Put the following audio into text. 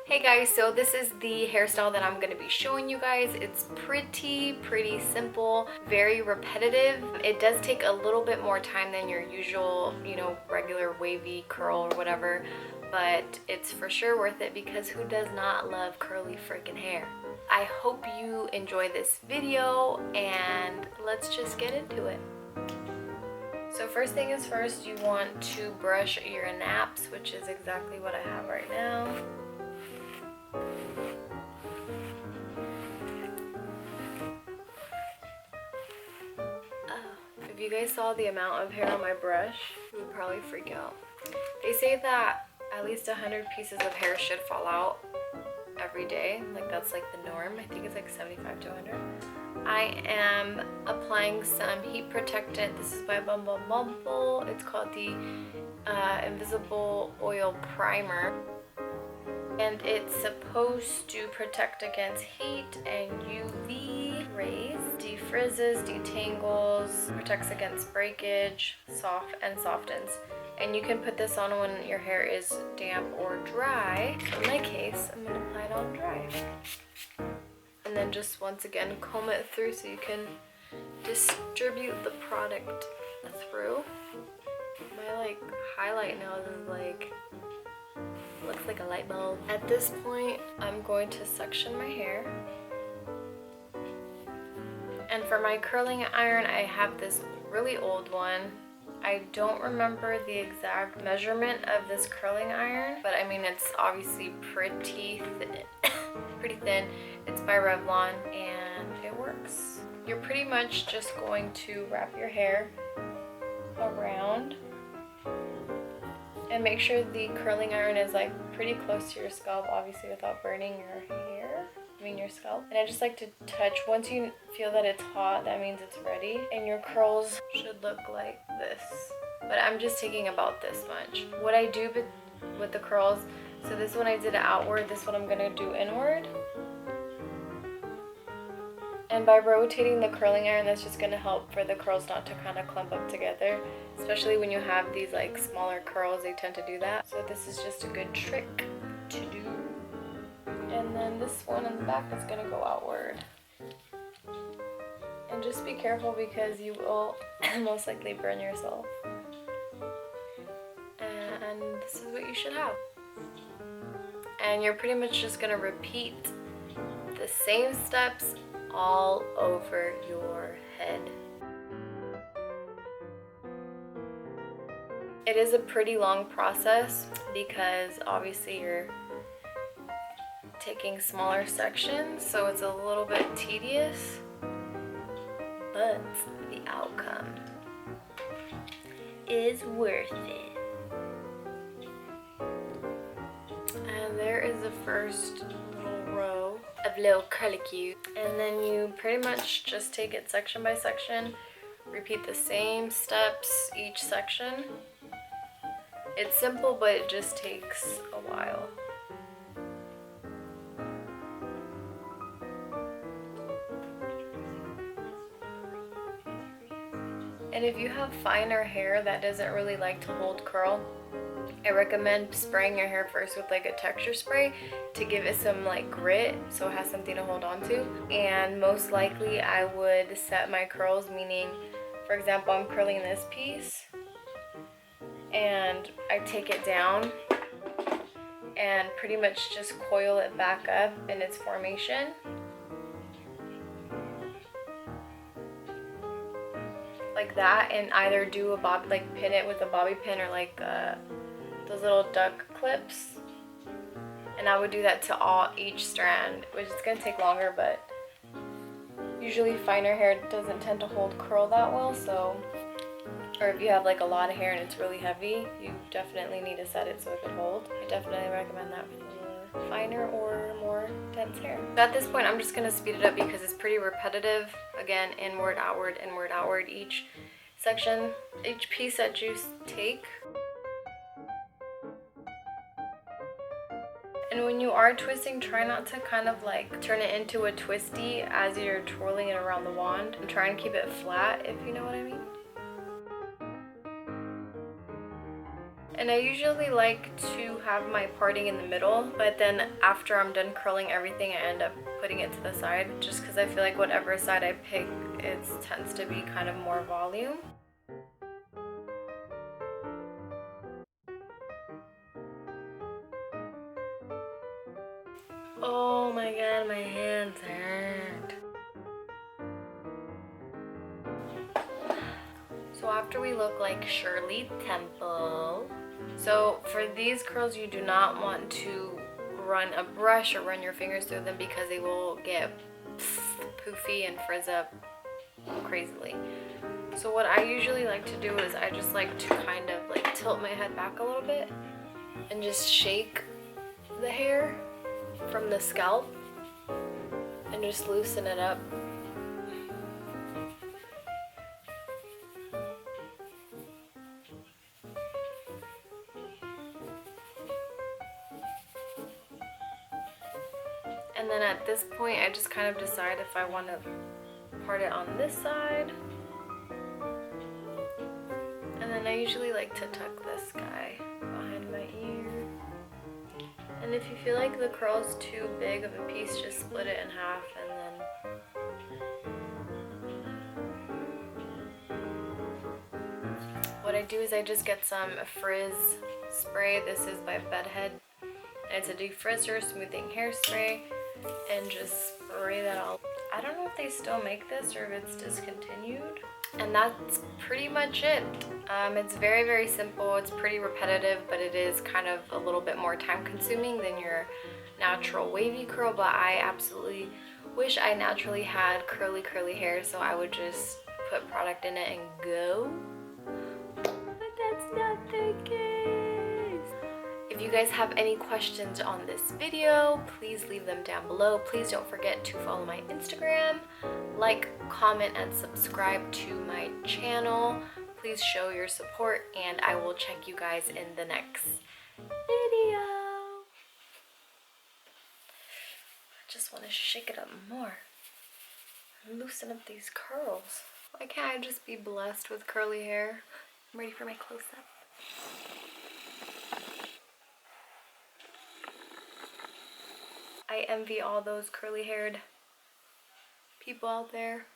Hey guys, so this is the hairstyle that I'm going to be showing you guys. It's pretty simple, very repetitive. It does take a little bit more time than your usual, regular wavy curl or whatever, but it's for sure worth it because who does not love curly freaking hair? I hope you enjoy this video and let's just get into it. So first thing is first, you want to brush your naps, which is exactly what I have right now. If you guys saw the amount of hair on my brush, you would probably freak out. They say that at least 100 pieces of hair should fall out every day. Like that's like the norm. I think it's like 75 to 100. I am applying some heat protectant. This is by Bumble. It's called the Invisible Oil Primer. And it's supposed to protect against heat and UV rays, defrizzes, detangles, protects against breakage, softens. And you can put this on when your hair is damp or dry. In my case, I'm gonna apply it on dry. And then just once again comb it through so you can distribute the product through. My highlight nose is looks like a light bulb. At this point, I'm going to section my hair. And for my curling iron, I have this really old one. I don't remember the exact measurement of this curling iron, but I mean, it's obviously pretty thin. It's by Revlon and it works. You're pretty much just going to wrap your hair around and make sure the curling iron is pretty close to your scalp, obviously without burning your scalp. And I just like to touch. Once you feel that it's hot, that means it's ready. And your curls should look like this. But I'm just taking about this much. What I do with the curls, so this one I did outward, this one I'm gonna do inward. And by rotating the curling iron, that's just going to help for the curls not to kind of clump up together. Especially when you have these smaller curls, they tend to do that. So this is just a good trick to do. And then this one in the back is going to go outward. And just be careful because you will most likely burn yourself. And this is what you should have. And you're pretty much just going to repeat the same steps all over your head. It is a pretty long process because obviously you're taking smaller sections, so it's a little bit tedious, but the outcome is worth it. And there is the first little row of little curlicues, and then you pretty much just take it section by section, repeat the same steps each section. It's simple, but it just takes a while. And if you have finer hair that doesn't really like to hold curl, I recommend spraying your hair first with a texture spray to give it some grit so it has something to hold on to. And most likely I would set my curls, meaning for example I'm curling this piece and I take it down and pretty much just coil it back up in its formation. Like that, and either do a bob, pin it with a bobby pin or those little duck clips. And I would do that to each strand, which is going to take longer, but usually finer hair doesn't tend to hold curl that well, so, or if you have a lot of hair and it's really heavy, you definitely need to set it so it could hold. I definitely recommend that for finer or more dense hair. So at this point I'm just going to speed it up because it's pretty repetitive. Again, inward, outward, each section, each piece that you take. And when you are twisting, try not to kind of turn it into a twisty as you're twirling it around the wand. And try and keep it flat, if you know what I mean. And I usually like to have my parting in the middle, but then after I'm done curling everything, I end up putting it to the side just because I feel like whatever side I pick, it tends to be kind of more volume. Oh my god, my hands hurt. So after we look like Shirley Temple. So for these curls, you do not want to run a brush or run your fingers through them because they will get poofy and frizz up crazily. So what I usually like to do is I just like to kind of like tilt my head back a little bit and just shake the hair from the scalp and just loosen it up. And then at this point, I just kind of decide if I want to part it on this side. And then I usually like to tuck this guy behind my ear. And if you feel like the curl's too big of a piece, just split it in half and then what I do is I just get some frizz spray. This is by Bedhead. It's a defrizzer, smoothing hairspray, and just spray that all. I don't know if they still make this or if it's discontinued. And that's pretty much it. It's very, very simple. It's pretty repetitive, but it is kind of a little bit more time consuming than your natural wavy curl, but I absolutely wish I naturally had curly hair, so I would just put product in it and go. But that's not the case. If you guys have any questions on this video, please leave them down below. Please don't forget to follow my Instagram, like, comment, and subscribe to my channel. Please show your support, and I will check you guys in the next video. I just want to shake it up more and loosen up these curls. Why can't I just be blessed with curly hair? I'm ready for my close-up. I envy all those curly-haired people out there.